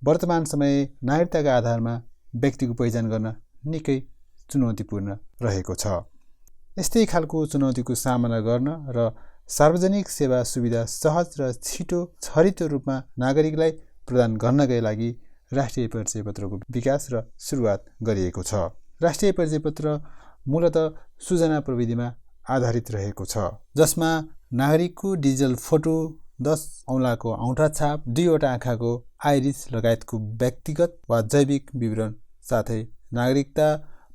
वर्तमान समय नागरिकताका आधारमा व्यक्तिको पहिचान गर्न निकै चुनौतीपूर्ण रहेको छ। यस्तै खालको चुनौतीको सामना गर्न र सार्वजनिक सेवा सुविधा सहज र छिटो छरितो रूपमा नागरिकलाई प्रदान गर्नका लागि राष्ट्रिय परिचय पत्रको विकास र सुरुवात गरिएको छ। राष्ट्रिय परिचय पत्र मूलतः सूचना प्रविधिमा आधारित रहेको छ, जसमा नागरिकको डिजिटल फोटो, 10 औँलाको औँठा छाप, 2वटा आँखाको आइरिस लगायतको व्यक्तिगत वा जैविक विवरण साथै नागरिकता,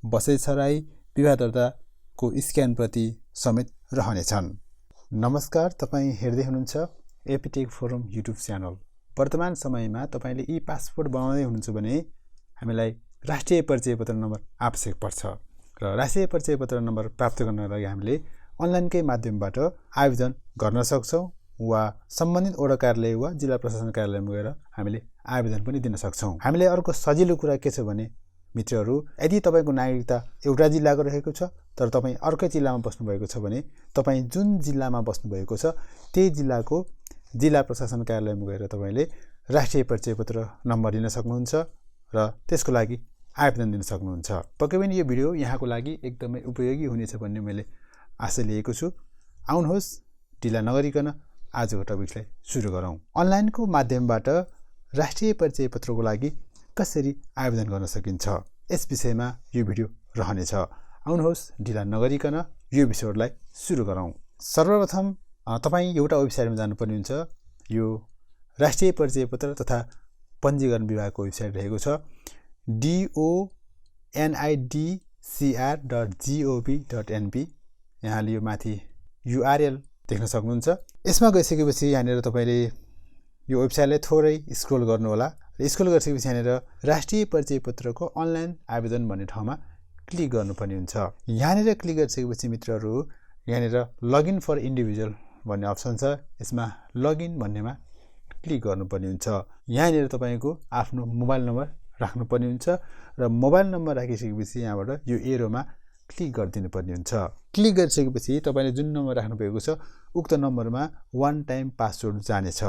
बसाइसराई, विवाह दर्ताको स्क्यान प्रति समेत रहनेछन्। नमस्कार, तपाईँ हेर्दै हुनुहुन्छ एपटेक फोरम युट्युब च्यानल। वर्तमान समयमा तपाईँले ई पासपोर्ट बनाउँदै हुनुहुन्छ भने हामीलाई राष्ट्रिय परिचय पत्र नम्बर आवश्यक पर्छ र राष्ट्रिय परिचय पत्र नम्बर प्राप्त गर्नका लागि हामीले अनलाइनकै माध्यमबाट आवेदन गर्न सक्छौँ वा सम्बन्धित वडा कार्यालय वा जिल्ला प्रशासन कार्यालयमा गएर हामीले आवेदन पनि दिन सक्छौँ। हामीले अर्को सजिलो कुरा के छ भने मित्रहरू, यदि तपाईँको नागरिकता एउटा जिल्लाको रहेको छ तर तपाईँ अर्कै जिल्लामा बस्नुभएको छ भने तपाईँ जुन जिल्लामा बस्नुभएको छ त्यही जिल्लाको जिल्ला प्रशासन कार्यालयमा गएर तपाईँले राष्ट्रिय परिचय पत्र नम्बर लिन सक्नुहुन्छ र त्यसको लागि आवेदन दिन सक्नुहुन्छ। पक्कै पनि यो भिडियो यहाँको लागि एकदमै उपयोगी हुनेछ भन्ने मैले आशा लिएको छु। आउनुहोस्, ढिला नगरिकन आजको टपिकलाई सुरु गरौँ। अनलाइनको माध्यमबाट राष्ट्रिय परिचय पत्रको लागि कसरी आवेदन गर्न सकिन्छ, यस विषयमा यो भिडियो रहनेछ। आउनुहोस्, ढिला नगरिकन यो एपिसोडलाई सुरु गरौँ। सर्वप्रथम तपाईँ एउटा वेबसाइटमा जानुपर्ने हुन्छ। यो राष्ट्रिय परिचय पत्र तथा पञ्जीकरण विभागको वेबसाइट रहेको छ, donidcr.gov.np। यहाँले यो माथि URL देख्न सक्नुहुन्छ। यसमा गइसकेपछि यहाँनिर तपाईँले यो वेबसाइटलाई थोरै स्क्रोल गर्नुहोला र स्क्रोल गरिसकेपछि यहाँनिर राष्ट्रिय परिचय पत्रको अनलाइन आवेदन भन्ने ठाउँमा क्लिक गर्नुपर्ने हुन्छ। यहाँनिर क्लिक गरिसकेपछि मित्रहरू, यहाँनिर लगइन फर इन्डिभिजुअल भन्ने अप्सन छ, यसमा लगइन भन्नेमा क्लिक गर्नुपर्ने हुन्छ। यहाँनिर तपाईँको आफ्नो मोबाइल नम्बर राख्नुपर्ने हुन्छ र मोबाइल नम्बर राखिसकेपछि यहाँबाट यो एरोमा क्लिक गरिदिनु पर्ने हुन्छ। क्लिक गरिसकेपछि तपाईँले जुन नम्बर राख्नुभएको छ उक्त नम्बरमा 1 टाइम पासवर्ड जानेछ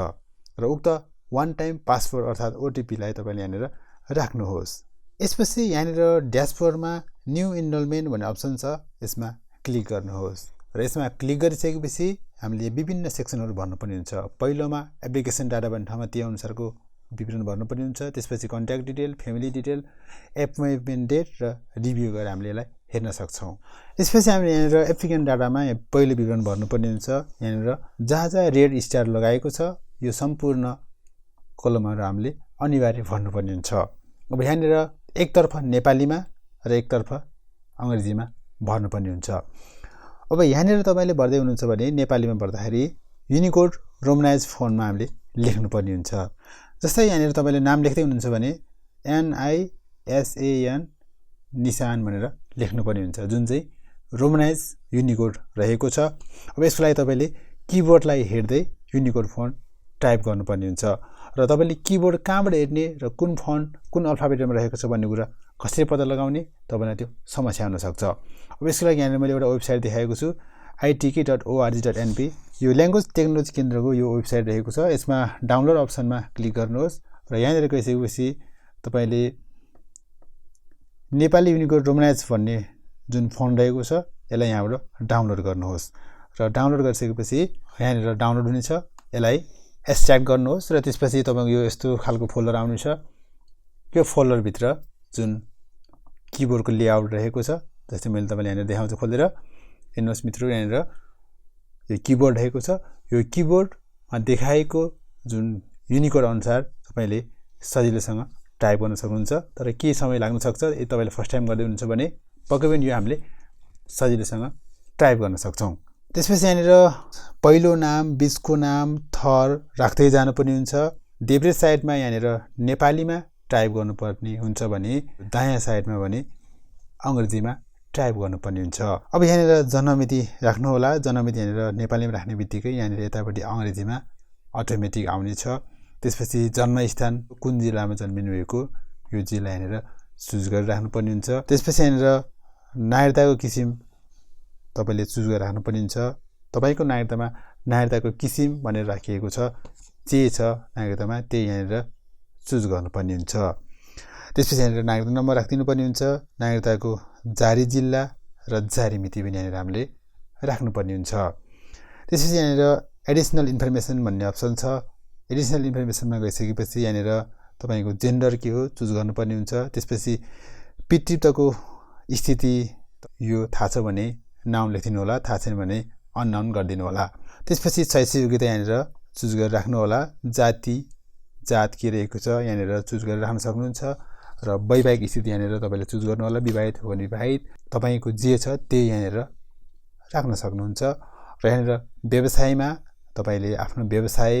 र उक्त 1 टाइम पासवर्ड अर्थात् ओटिपीलाई तपाईँले यहाँनिर राख्नुहोस्। यसपछि यहाँनिर ड्यासबोर्डमा न्यू इनरोलमेन्ट भन्ने अप्सन छ, यसमा क्लिक गर्नुहोस् र यसमा क्लिक गरिसकेपछि हामीले विभिन्न सेक्सनहरू भर्नुपर्ने हुन्छ। पहिलोमा एप्लिकेसन डाटा भन्ने ठाउँमा त्यही अनुसारको विवरण भर्नुपर्ने हुन्छ। त्यसपछि contact detail, family detail, appointment date र रिभ्यू गरेर हामीले यसलाई हेर्न सक्छौँ। यसपछि हामीले यहाँनिर एप्लिकेन्ट डाटामा पहिलो विवरण भर्नुपर्ने हुन्छ। यहाँनिर जहाँ जहाँ रेड स्टार लगाएको छ यो सम्पूर्ण कलमहरू हामीले अनिवार्य भर्नुपर्ने हुन्छ। अब यहाँनिर एकतर्फ नेपालीमा र एकतर्फ अङ्ग्रेजीमा भर्नुपर्ने हुन्छ। अब यहाँनिर तपाईँले भर्दै हुनुहुन्छ भने नेपालीमा भर्दाखेरि युनिकोड रोमनाइज फोन्टमा हामीले लेख्नुपर्ने हुन्छ। जस्तै यहाँनिर तपाईँले नाम लेख्दै हुनुहुन्छ भने NISAN निशान भनेर लेख्नुपर्ने हुन्छ, जुन चाहिँ रोमनाइज युनिकोड रहेको छ। अब यसको लागि तपाईँले किबोर्डलाई हेर्दै युनिकोड फन्ट टाइप गर्नुपर्ने हुन्छ र तपाईँले किबोर्ड कहाँबाट हेर्ने र कुन फन्ट कुन अल्फाबेटमा रहेको छ भन्ने कुरा कसरी पत्ता लगाउने तपाईँलाई त्यो समस्या हुन सक्छ। अब यसको लागि यहाँनिर मैले एउटा वेबसाइट देखाएको छु, itk.org.np। यो ल्याङ्ग्वेज टेक्नोलोजी केन्द्रको यो वेबसाइट रहेको छ। यसमा डाउनलोड अप्सनमा क्लिक गर्नुहोस् र यहाँनिर गइसकेपछि तपाईँले नेपाली युनिकोड रोमनाइज भन्ने जुन फन्ट रहेको छ यसलाई यहाँबाट डाउनलोड गर्नुहोस् र डाउनलोड गरिसकेपछि यहाँनिर डाउनलोड हुनेछ। यसलाई एक्सट्र्याक्ट गर्नुहोस् र त्यसपछि तपाईँको यो यस्तो खालको फोल्डर आउनेछ। यो फोल्डरभित्र जुन किबोर्डको लेआउट रहेको छ, जस्तै मैले तपाईँलाई यहाँनिर देखाउँछु खोलेर हेर्नुहोस् मित्रहरू, यहाँनिर यो किबोर्ड रहेको छ। यो किबोर्डमा देखाएको जुन युनिकोड अनुसार तपाईँले सजिलोसँग टाइप गर्न सक्नुहुन्छ, तर केही समय लाग्न सक्छ। यदि तपाईँले फर्स्ट टाइम गर्दै हुनुहुन्छ भने पक्कै पनि यो हामीले सजिलोसँग टाइप गर्न सक्छौँ। त्यसपछि यहाँनिर पहिलो नाम, बिचको नाम, थर राख्दै जानुपर्ने हुन्छ। देब्रे साइडमा यहाँनिर नेपालीमा टाइप गर्नुपर्ने हुन्छ भने दायाँ साइडमा भने अङ्ग्रेजीमा टाइप गर्नुपर्ने हुन्छ। अब यहाँनिर जन्ममिति राख्नुहोला। जन्ममिति यहाँनिर नेपालीमा राख्ने बित्तिकै यहाँनिर यतापट्टि अङ्ग्रेजीमा अटोमेटिक आउनेछ। त्यसपछि जन्मस्थान कुन जिल्लामा जन्मिनु भएको यो जिल्ला यहाँनिर चुज गरेर राख्नुपर्ने हुन्छ। त्यसपछि यहाँनिर नागरिकताको किसिम तपाईँले चुज गरेर राख्नुपर्ने हुन्छ। तपाईँको नागरिकताको किसिम भनेर राखिएको छ, जे छ नागरिकतामा त्यही यहाँनिर चुज गर्नुपर्ने हुन्छ। त्यसपछि यहाँनिर नागरिकता नम्बर राखिदिनुपर्ने हुन्छ। नागरिकताको जारी जिल्ला र जारी मिति पनि यहाँनिर हामीले राख्नुपर्ने हुन्छ। त्यसपछि यहाँनिर एडिसनल इन्फर्मेसन भन्ने अप्सन छ। एडिसनल इन्फर्मेसनमा गइसकेपछि यहाँनिर तपाईँको जेन्डर के हो चुज गर्नुपर्ने हुन्छ। त्यसपछि पितृत्वको स्थिति यो थाहा छ भने नाउन लेखिदिनु होला, थाहा छैन भने अननाउन गरिदिनु होला। त्यसपछि शैक्षिक योग्यता यहाँनिर चुज गरेर राख्नु होला। जात के रहेको छ यहाँनिर चुज गरेर राख्न सक्नुहुन्छ। र वैवाहिक स्थिति यहाँनिर तपाईँले चुज गर्नु होला। विवाहित हो भने विवाहित, तपाईँको जे छ त्यही यहाँनिर राख्न सक्नुहुन्छ। र यहाँनिर व्यवसायमा तपाईँले आफ्नो व्यवसाय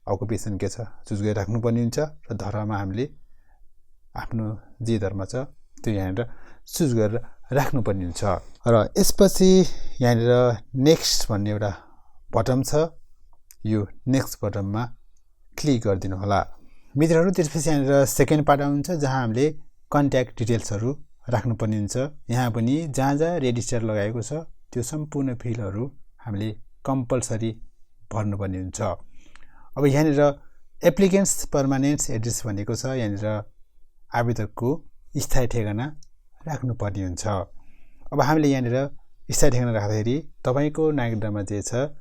अकुपेसन के छ चुज गरेर राख्नुपर्ने हुन्छ। र धर्ममा हामीले आफ्नो जे धर्म छ त्यो यहाँनिर चुज गरेर राख्नुपर्ने हुन्छ। र यसपछि यहाँनिर नेक्स्ट भन्ने एउटा बटन छ। यो नेक्स्ट बटनमा क्लिक गरिदिनु होला मित्रहरू। त्यसपछि यहाँनिर सेकेन्ड पार्ट आउँछ जहाँ हामीले कन्ट्याक्ट डिटेल्सहरू राख्नुपर्ने हुन्छ। यहाँ पनि जहाँ जहाँ रेड स्टार लगाएको छ त्यो सम्पूर्ण फिल्डहरू हामीले कम्पलसरी भर्नुपर्ने हुन्छ। अब यहाँनिर एप्लिकेन्ट्स पर्मानेन्ट एड्रेस भनेको छ। यहाँनिर आवेदकको स्थायी ठेगाना राख्नुपर्ने हुन्छ। अब हामीले यहाँनिर स्थायी ठेगाना राख्दाखेरि तपाईँको नागरिकतामा जे छ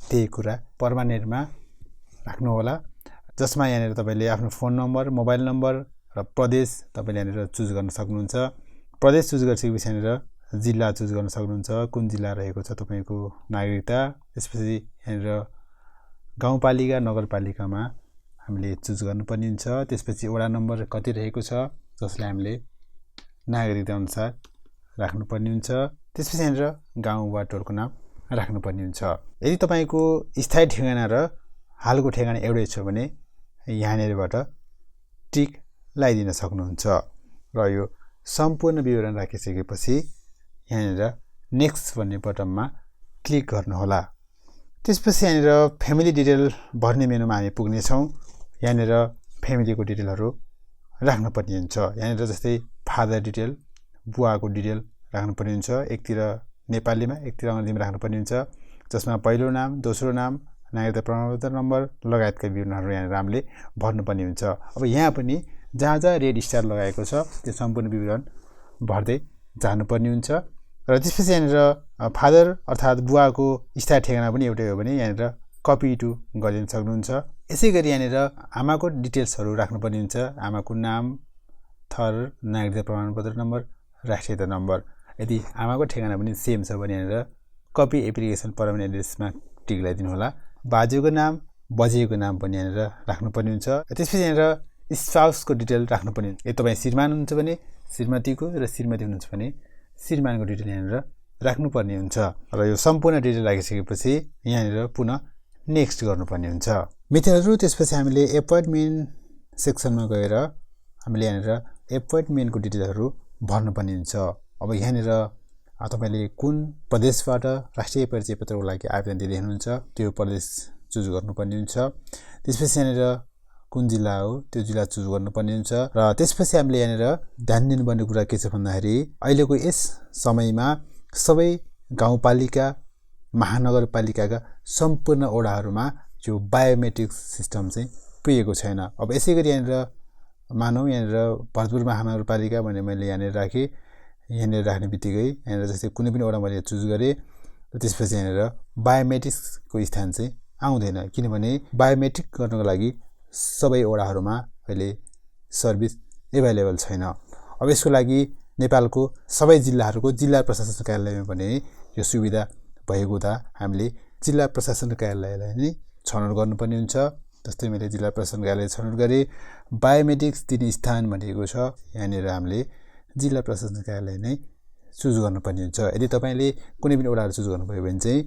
त्यही कुरा पर्मानेन्टमा राख्नु होला, जसमा यहाँनिर तपाईँले आफ्नो फोन नम्बर, मोबाइल नम्बर र प्रदेश तपाईँले यहाँनिर चुज गर्न सक्नुहुन्छ। प्रदेश चुज गरिसकेपछि यहाँनिर जिल्ला चुज गर्न सक्नुहुन्छ, कुन जिल्ला रहेको छ तपाईँको नागरिकता। त्यसपछि यहाँनिर गाउँपालिका नगरपालिकामा हामीले चुज गर्नुपर्ने हुन्छ। त्यसपछि वडा नम्बर कति रहेको छ जसलाई हामीले नागरिकता अनुसार राख्नुपर्ने हुन्छ। त्यसपछि यहाँनिर गाउँ वा टोलको नाम राख्नुपर्ने हुन्छ। यदि तपाईँको स्थायी ठेगाना र हालको ठेगाना एउटै छ भने यहाँनिरबाट टिक लगाइदिन सक्नुहुन्छ। र यो सम्पूर्ण विवरण राखिसकेपछि यहाँनिर नेक्स्ट भन्ने बटनमा क्लिक गर्नुहोला। त्यसपछि यहाँनिर फ्यामिली डिटेल भर्ने मेनुमा हामी पुग्नेछौँ। यहाँनिर फ्यामिलीको डिटेलहरू राख्नुपर्ने हुन्छ। यहाँनिर जस्तै फादर डिटेल, बुवाको डिटेल राख्नुपर्ने हुन्छ। एकतिर नेपालीमा एकतिर अङ्ग्रेजीमा राख्नुपर्ने हुन्छ, जसमा पहिलो नाम, दोस्रो नाम, नागरिकता प्रमाणपत्र नम्बर लगायतका विवरणहरू यहाँनिर हामीले भर्नुपर्ने हुन्छ। अब यहाँ पनि जहाँ जहाँ रेड स्टार लगाएको छ त्यो सम्पूर्ण विवरण भर्दै जानुपर्ने हुन्छ। र त्यसपछि यहाँनिर फादर अर्थात् बुवाको स्थायी ठेगाना पनि एउटै हो भने यहाँनिर कपी टु गरिदिन सक्नुहुन्छ। यसै गरी यहाँनिर आमाको डिटेल्सहरू राख्नुपर्ने हुन्छ। आमाको नाम, थर, नागरिकता प्रमाणपत्र नम्बर, राष्ट्रियता नम्बर। यदि आमाको ठेगाना पनि सेम छ भने यहाँनिर कपी एप्लिकेसन पर्मानेन्ट एड्रेसमा टिक लगाइदिनु होला। बाजेको नाम, बजेको नाम पनि यहाँनिर राख्नुपर्ने हुन्छ। त्यसपछि यहाँनिर स्पाउसको डिटेल राख्नुपर्ने हुन्छ। यदि तपाईँ श्रीमान हुनुहुन्छ भने श्रीमतीको र श्रीमती हुनुहुन्छ भने श्रीमानको डिटेल यहाँनिर राख्नुपर्ने हुन्छ। र यो सम्पूर्ण डिटेल राखिसकेपछि यहाँनिर पुनः नेक्स्ट गर्नुपर्ने हुन्छ मित्रहरू। त्यसपछि हामीले एपोइन्टमेन्ट सेक्सनमा गएर हामीले यहाँनिर एपोइन्टमेन्टको डिटेलहरू भर्नुपर्ने हुन्छ। अब यहाँनिर तपाईँले कुन प्रदेशबाट राष्ट्रिय परिचय पत्रको लागि आवेदन दिँदै हुनुहुन्छ त्यो प्रदेश चुज गर्नुपर्ने हुन्छ। त्यसपछि यहाँनिर कुन जिल्ला हो त्यो जिल्ला चुज गर्नुपर्ने हुन्छ। र त्यसपछि हामीले यहाँनिर ध्यान दिनुपर्ने कुरा के छ भन्दाखेरि अहिलेको यस समयमा सबै गाउँपालिका, महानगरपालिकाका सम्पूर्ण वडाहरूमा यो बायोमेट्रिक सिस्टम चाहिँ पुगेको छैन। अब यसै गरी यहाँनिर मानौँ यहाँनिर भरतपुर महानगरपालिका भने मैले यहाँनिर राखेँ। यहाँनिर राख्ने बित्तिकै यहाँनिर जस्तै कुनै पनि वडा मैले चुज गरेँ र त्यसपछि यहाँनिर बायोमेट्रिक्सको स्थान चाहिँ आउँदैन, किनभने बायोमेट्रिक गर्नको लागि सबै वडाहरूमा अहिले सर्भिस एभाइलेबल छैन। अब यसको लागि नेपालको सबै जिल्लाहरूको जिल्ला प्रशासन कार्यालयमा पनि यो सुविधा भएको हुँदा हामीले जिल्ला प्रशासन कार्यालयलाई नै छनौट गर्नुपर्ने हुन्छ। जस्तै मैले जिल्ला प्रशासन कार्यालय छनौट गरेँ, बायोमेट्रिक्स दिने स्थान भनेको छ यहाँनिर हामीले जिल्ला प्रशासन कार्यालय नै चुज गर्नुपर्ने हुन्छ। यदि तपाईँले कुनै पनि वडाहरू चुज गर्नुभयो भने चाहिँ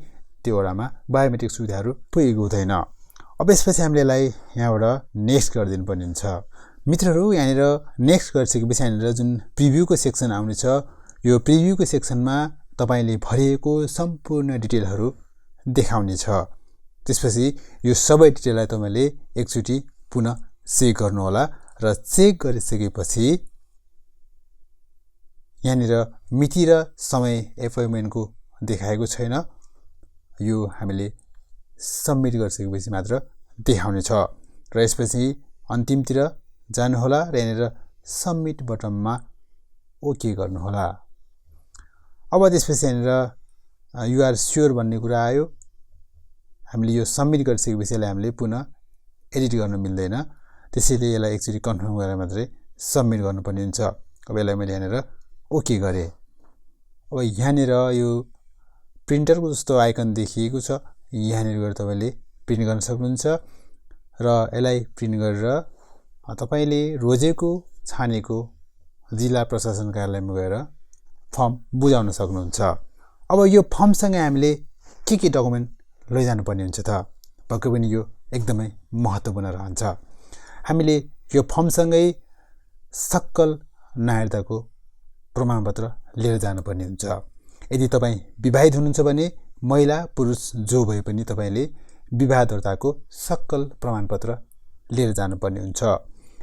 त्यो वडामा बायोमेट्रिक सुविधाहरू पुगेको हुँदैन। अब यसपछि हामीले यसलाई यहाँबाट नेक्स्ट गरिदिनु पर्ने हुन्छ मित्रहरू। यहाँनिर नेक्स्ट गरिसकेपछि यहाँनिर जुन प्रिभ्यूको सेक्सन आउनेछ यो प्रिभ्यूको सेक्सनमा तपाईँले भरिएको सम्पूर्ण डिटेलहरू देखाउनेछ। त्यसपछि यो सबै डिटेललाई तपाईँले एकचोटि पुनः चेक गर्नुहोला र चेक गरिसकेपछि यहाँनिर मिति र समय एपोइन्टमेन्टको देखाएको छैन, यो हामीले सबमिट गरिसकेपछि मात्र देखाउनेछ। र यसपछि अन्तिमतिर जानुहोला र यहाँनिर सबमिट बटनमा ओके गर्नुहोला। अब त्यसपछि यहाँनिर युआर स्योर भन्ने कुरा आयो। हामीले यो सबमिट गरिसकेपछि यसलाई हामीले पुनः एडिट गर्न मिल्दैन, त्यसैले यसलाई एकचोटि कन्फर्म गरेर मात्रै सबमिट गर्नुपर्ने हुन्छ। अब यसलाई मैले यहाँनिर ओके गरेँ। अब यहाँनिर यो प्रिन्टरको जस्तो आइकन देखिएको छ, यहाँनिर गएर तपाईँले प्रिन्ट गर्न सक्नुहुन्छ र यसलाई प्रिन्ट गरेर तपाईँले रोजेको छानेको जिल्ला प्रशासन कार्यालयमा गएर फर्म बुझाउन सक्नुहुन्छ। अब यो फर्मसँगै हामीले के डकुमेन्ट लैजानुपर्ने हुन्छ त? पक्कै पनि यो एकदमै महत्त्वपूर्ण रहन्छ। हामीले यो फर्मसँगै सक्कल नागरिकताको प्रमाणपत्र लिएर जानुपर्ने हुन्छ। यदि तपाईँ विवाहित हुनुहुन्छ भने महिला पुरुष जो भए पनि तपाईँले विवाह दर्ताको सक्कल प्रमाणपत्र लिएर जानुपर्ने हुन्छ।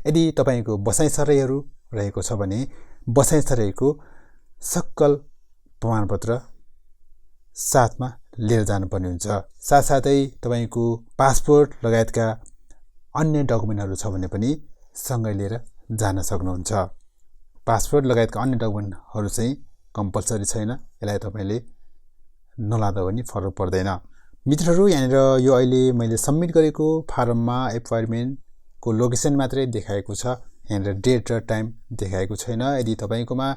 यदि तपाईँको बसाइसराईहरू रहेको छ भने बसाइसराईको सक्कल प्रमाणपत्र साथमा लिएर जानुपर्ने हुन्छ। साथसाथै तपाईँको पासपोर्ट लगायतका अन्य डकुमेन्टहरू छ भने पनि सँगै लिएर जान सक्नुहुन्छ। पासपोर्ट लगायतका अन्य डकुमेन्टहरू चाहिँ कम्पलसरी छैन, यसलाई तपाईँले नलाँदा पनि फरक पर्दैन। मित्रहरू, यहाँनिर यो अहिले मैले सबमिट गरेको फारममा एपोइन्टमेन्टको लोकेसन मात्रै देखाएको छ, यहाँनिर डेट र टाइम देखाएको छैन। यदि तपाईँकोमा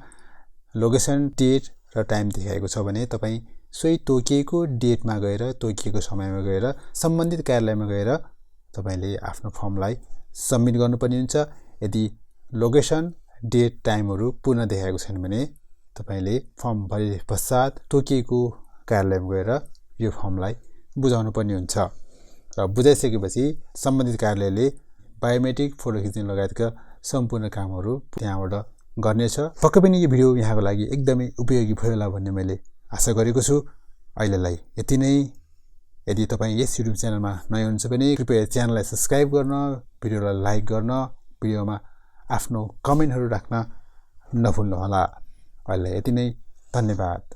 लोकेसन, डेट र टाइम देखाएको छ भने तपाईँ सोही तोकिएको डेटमा गएर, तोकिएको समयमा गएर सम्बन्धित कार्यालयमा गएर तपाईँले आफ्नो फर्मलाई सबमिट गर्नुपर्ने हुन्छ। यदि लोकेसन, डेट, टाइमहरू पूर्ण देखाएको छैन भने तपाईँले फर्म भरे पश्चात तोकिएको कार्यालयमा गएर यो फर्मलाई बुझाउनु पर्ने हुन्छ र बुझाइसकेपछि सम्बन्धित कार्यालयले बायोमेट्रिक फोटो खिच्ने लगायतका सम्पूर्ण कामहरू त्यहाँबाट गर्नेछ। पक्कै पनि यो भिडियो यहाँको लागि एकदमै उपयोगी भयो होला भन्ने मैले आशा गरेको छु। अहिलेलाई यति नै। यदि तपाईँ यस युट्युब च्यानलमा नयाँ हुनुहुन्छ भने कृपया च्यानललाई सब्स्क्राइब गर्न, भिडियोलाई लाइक गर्न, भिडियोमा आफ्नो कमेन्टहरू राख्न नभुल्नुहोला। अहिले यति नै, धन्यवाद।